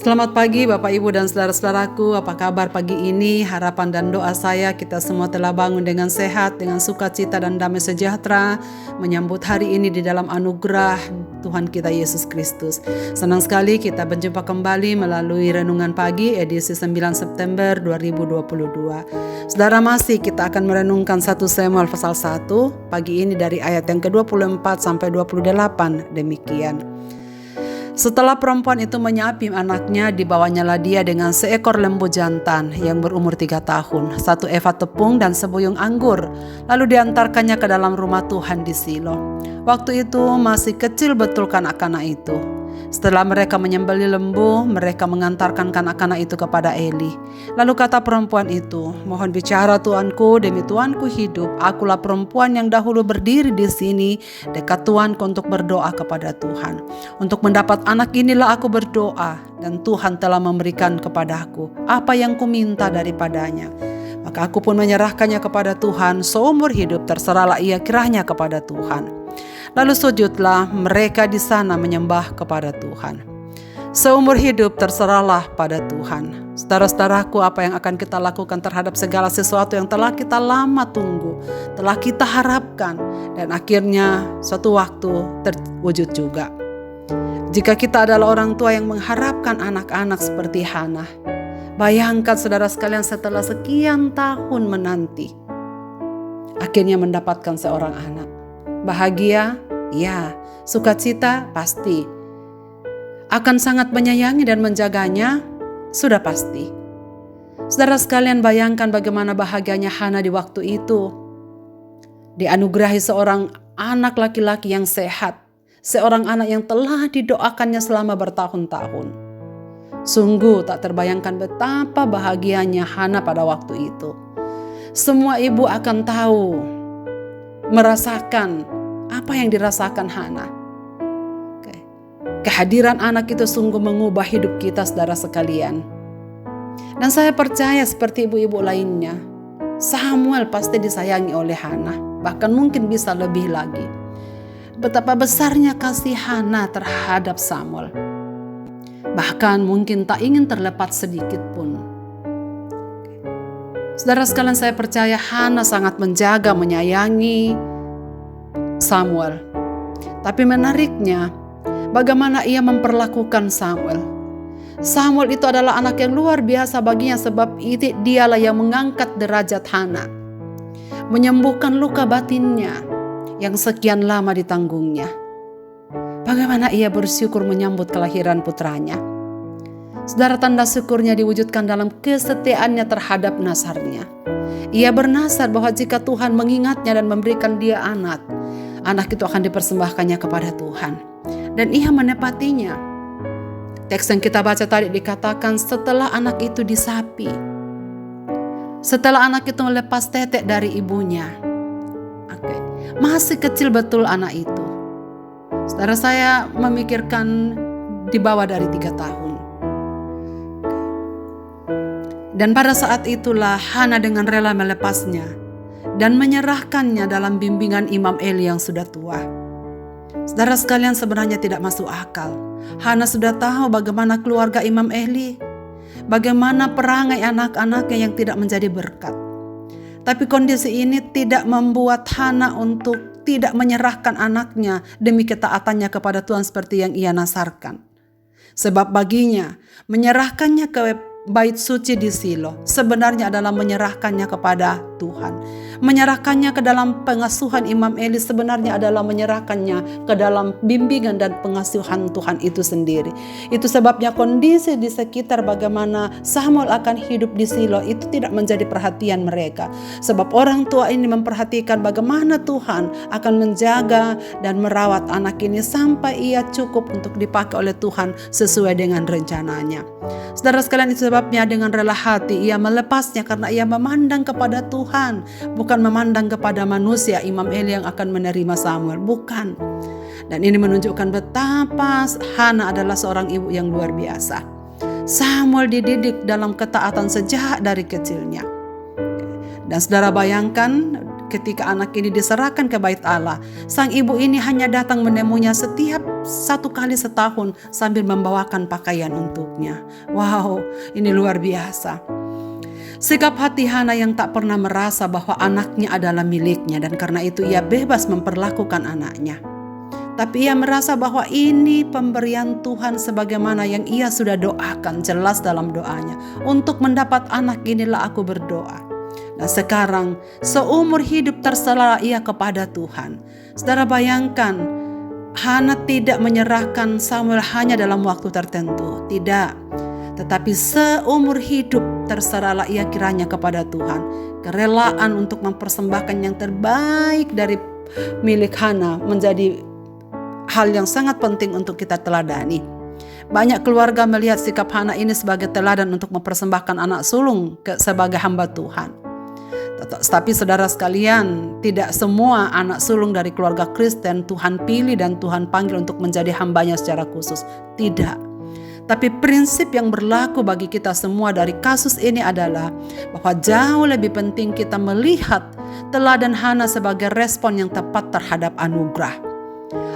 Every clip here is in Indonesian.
Selamat pagi Bapak Ibu dan saudara-saudaraku, apa kabar pagi ini? Harapan dan doa saya kita semua telah bangun dengan sehat, dengan sukacita dan damai sejahtera, menyambut hari ini di dalam anugerah Tuhan kita Yesus Kristus. Senang sekali kita berjumpa kembali melalui Renungan Pagi edisi 9 September 2022. Saudara, masih kita akan merenungkan 1 Samuel pasal 1, pagi ini dari ayat yang ke-24 sampai 28, demikian. Setelah perempuan itu menyapi anaknya, dibawanyalah dia dengan seekor lembu jantan yang berumur 3 tahun, 1 eva tepung dan sebuyung anggur, lalu diantarkannya ke dalam rumah Tuhan di Silo. Waktu itu masih kecil betul kanak-kanak itu. Setelah mereka menyembelih lembu, mereka mengantarkan kanak-kanak itu kepada Eli. Lalu kata perempuan itu, "Mohon bicara tuanku, demi tuanku hidup, akulah perempuan yang dahulu berdiri di sini dekat tuanku untuk berdoa kepada Tuhan. Untuk mendapat anak inilah aku berdoa, dan Tuhan telah memberikan kepadaku apa yang kuminta daripadanya. Maka aku pun menyerahkannya kepada Tuhan, seumur hidup terserahlah ia kiranya kepada Tuhan." Lalu sujudlah mereka di sana menyembah kepada Tuhan. Seumur hidup terserahlah pada Tuhan. Saudara-saudaraku, apa yang akan kita lakukan terhadap segala sesuatu yang telah kita lama tunggu, telah kita harapkan, dan akhirnya suatu waktu terwujud juga. Jika kita adalah orang tua yang mengharapkan anak-anak seperti Hana, bayangkan saudara sekalian, setelah sekian tahun menanti, akhirnya mendapatkan seorang anak. Bahagia? Ya. Sukacita? Pasti. Akan sangat menyayangi dan menjaganya? Sudah pasti. Saudara sekalian, bayangkan bagaimana bahagianya Hana di waktu itu. Dianugerahi seorang anak laki-laki yang sehat, seorang anak yang telah didoakannya selama bertahun-tahun. Sungguh tak terbayangkan betapa bahagianya Hana pada waktu itu. Semua ibu akan tahu, merasakan apa yang dirasakan Hana. Kehadiran anak itu sungguh mengubah hidup kita, saudara sekalian. Dan saya percaya seperti ibu-ibu lainnya, Samuel pasti disayangi oleh Hana, bahkan mungkin bisa lebih lagi. Betapa besarnya kasih Hana terhadap Samuel, bahkan mungkin tak ingin terlepas sedikit pun. Saudara sekalian, saya percaya Hana sangat menjaga, menyayangi Samuel. Tapi menariknya, bagaimana ia memperlakukan Samuel. Samuel itu adalah anak yang luar biasa baginya, sebab itu dialah yang mengangkat derajat Hana, menyembuhkan luka batinnya yang sekian lama ditanggungnya. Bagaimana ia bersyukur menyambut kelahiran putranya. Saudara, tanda syukurnya diwujudkan dalam kesetiaannya terhadap nasarnya. Ia bernasar bahwa jika Tuhan mengingatnya dan memberikan dia anak itu akan dipersembahkannya kepada Tuhan. Dan ia menepatinya. Teks yang kita baca tadi dikatakan setelah anak itu disapi, setelah anak itu melepas tetek dari ibunya. Masih kecil betul anak itu. Saudara, saya memikirkan di bawah dari 3 tahun. Dan pada saat itulah Hana dengan rela melepasnya dan menyerahkannya dalam bimbingan Imam Eli yang sudah tua. Saudara sekalian, sebenarnya tidak masuk akal. Hana sudah tahu bagaimana keluarga Imam Eli, bagaimana perangai anak-anaknya yang tidak menjadi berkat. Tapi kondisi ini tidak membuat Hana untuk tidak menyerahkan anaknya demi ketaatannya kepada Tuhan seperti yang ia nasarkan. Sebab baginya menyerahkannya ke bait suci di Silo sebenarnya adalah menyerahkannya kepada Tuhan. Menyerahkannya ke dalam pengasuhan Imam Eli sebenarnya adalah menyerahkannya ke dalam bimbingan dan pengasuhan Tuhan itu sendiri. Itu sebabnya kondisi di sekitar bagaimana Samuel akan hidup di Silo itu tidak menjadi perhatian mereka. Sebab orang tua ini memperhatikan bagaimana Tuhan akan menjaga dan merawat anak ini sampai ia cukup untuk dipakai oleh Tuhan sesuai dengan rencananya. Saudara sekalian, itu sebabnya dengan rela hati ia melepasnya karena ia memandang kepada Tuhan, bukan memandang kepada manusia Imam Eli yang akan menerima Samuel, bukan. Dan ini menunjukkan betapa Hana adalah seorang ibu yang luar biasa. Samuel dididik dalam ketaatan sejak dari kecilnya. Dan saudara bayangkan ketika anak ini diserahkan ke bait Allah, sang ibu ini hanya datang menemuinya setiap 1 kali setahun sambil membawakan pakaian untuknya. Wow, ini luar biasa. Sikap hati Hana yang tak pernah merasa bahwa anaknya adalah miliknya, dan karena itu ia bebas memperlakukan anaknya. Tapi ia merasa bahwa ini pemberian Tuhan sebagaimana yang ia sudah doakan jelas dalam doanya. Untuk mendapat anak inilah aku berdoa. Nah sekarang seumur hidup terserah ia kepada Tuhan. Saudara bayangkan, Hana tidak menyerahkan Samuel hanya dalam waktu tertentu. Tidak. Tetapi seumur hidup terserahlah ia kiranya kepada Tuhan. Kerelaan untuk mempersembahkan yang terbaik dari milik Hana menjadi hal yang sangat penting untuk kita teladani. Banyak keluarga melihat sikap Hana ini sebagai teladan untuk mempersembahkan anak sulung sebagai hamba Tuhan. Tapi saudara sekalian, tidak semua anak sulung dari keluarga Kristen Tuhan pilih dan Tuhan panggil untuk menjadi hambanya secara khusus. Tidak. Tapi prinsip yang berlaku bagi kita semua dari kasus ini adalah bahwa jauh lebih penting kita melihat teladan Hana sebagai respon yang tepat terhadap anugerah.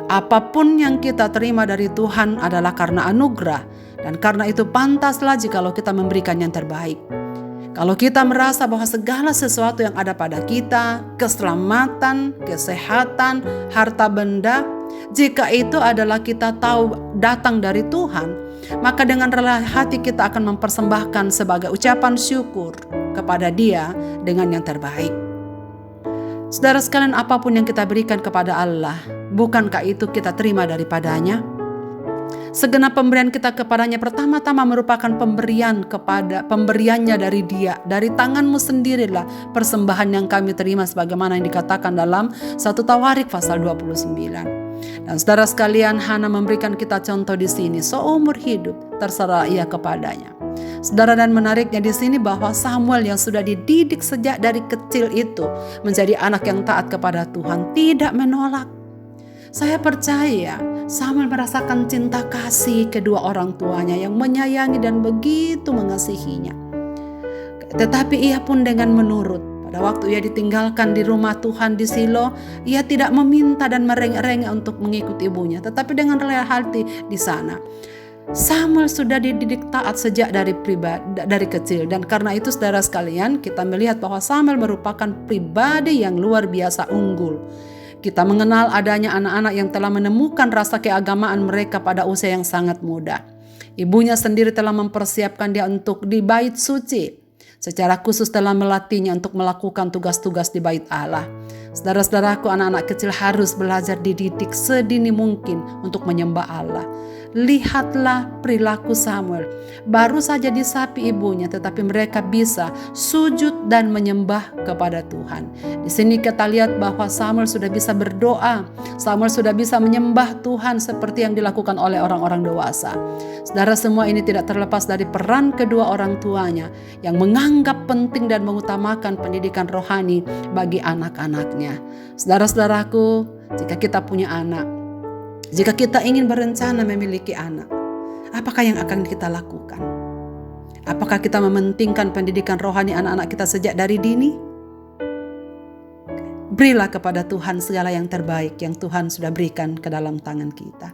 Apapun yang kita terima dari Tuhan adalah karena anugerah, dan karena itu pantaslah jikalau kita memberikan yang terbaik. Kalau kita merasa bahwa segala sesuatu yang ada pada kita, keselamatan, kesehatan, harta benda, jika itu adalah kita tahu datang dari Tuhan, maka dengan rela hati kita akan mempersembahkan sebagai ucapan syukur kepada Dia dengan yang terbaik. Saudara sekalian, apapun yang kita berikan kepada Allah, bukankah itu kita terima daripadanya? Segenap pemberian kita kepadanya pertama-tama merupakan pemberiannya dari Dia. Dari tanganmu sendirilah persembahan yang kami terima, sebagaimana yang dikatakan dalam 1 Tawarik pasal 29. Dan saudara sekalian, Hana memberikan kita contoh di sini. Seumur hidup terserah ia kepadanya. Saudara, dan menariknya di sini bahwa Samuel yang sudah dididik sejak dari kecil itu menjadi anak yang taat kepada Tuhan, tidak menolak. Saya percaya Samuel merasakan cinta kasih kedua orang tuanya yang menyayangi dan begitu mengasihinya. Tetapi ia pun dengan menurut. Pada waktu ia ditinggalkan di rumah Tuhan di Silo, ia tidak meminta dan merengek-rengek untuk mengikuti ibunya, tetapi dengan rela hati di sana. Samuel sudah dididik taat sejak dari kecil, dan karena itu saudara sekalian, kita melihat bahwa Samuel merupakan pribadi yang luar biasa unggul. Kita mengenal adanya anak-anak yang telah menemukan rasa keagamaan mereka pada usia yang sangat muda. Ibunya sendiri telah mempersiapkan dia untuk di bait suci. Secara khusus telah melatihnya untuk melakukan tugas-tugas di bait Allah. Saudara-saudaraku, anak-anak kecil harus belajar dididik sedini mungkin untuk menyembah Allah. Lihatlah perilaku Samuel. Baru saja disapi ibunya, tetapi mereka bisa sujud dan menyembah kepada Tuhan. Di sini kita lihat bahwa Samuel sudah bisa berdoa. Samuel sudah bisa menyembah Tuhan seperti yang dilakukan oleh orang-orang dewasa. Saudara, semua ini tidak terlepas dari peran kedua orang tuanya yang menganggap penting dan mengutamakan pendidikan rohani bagi anak-anaknya. Saudara-saudaraku, jika kita punya anak, jika kita ingin berencana memiliki anak, apakah yang akan kita lakukan? Apakah kita mementingkan pendidikan rohani anak-anak kita sejak dari dini? Berilah kepada Tuhan segala yang terbaik yang Tuhan sudah berikan ke dalam tangan kita.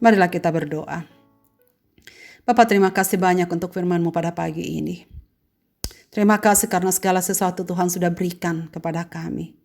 Marilah kita berdoa. Bapa, terima kasih banyak untuk firman-Mu pada pagi ini. Terima kasih karena segala sesuatu Tuhan sudah berikan kepada kami.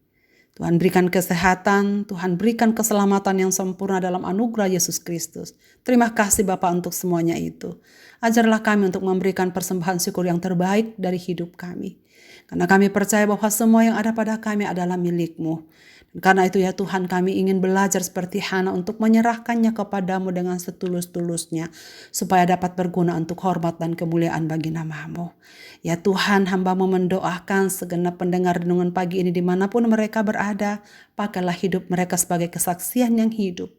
Tuhan berikan kesehatan, Tuhan berikan keselamatan yang sempurna dalam anugerah Yesus Kristus. Terima kasih Bapa untuk semuanya itu. Ajarlah kami untuk memberikan persembahan syukur yang terbaik dari hidup kami. Karena kami percaya bahwa semua yang ada pada kami adalah milik-Mu. Dan karena itu ya Tuhan, kami ingin belajar seperti Hana untuk menyerahkannya kepadamu dengan setulus-tulusnya, supaya dapat berguna untuk hormat dan kemuliaan bagi nama-Mu. Ya Tuhan, hamba-Mu mendoakan segenap pendengar renungan pagi ini dimanapun mereka berada, pakailah hidup mereka sebagai kesaksian yang hidup,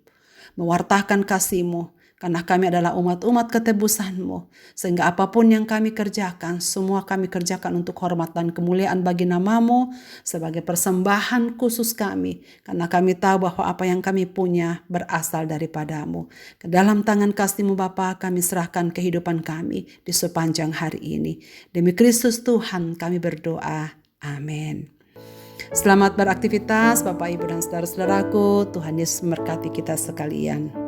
mewartakan kasih-Mu, karena kami adalah umat-umat ketebusan-Mu, sehingga apapun yang kami kerjakan, semua kami kerjakan untuk hormat dan kemuliaan bagi nama-Mu, sebagai persembahan khusus kami, karena kami tahu bahwa apa yang kami punya berasal daripada-Mu. Ke dalam tangan kasih-Mu Bapa, kami serahkan kehidupan kami di sepanjang hari ini. Demi Kristus Tuhan kami berdoa. Amin. Selamat beraktivitas Bapak Ibu dan saudara-saudaraku. Tuhan Yesus memberkati kita sekalian.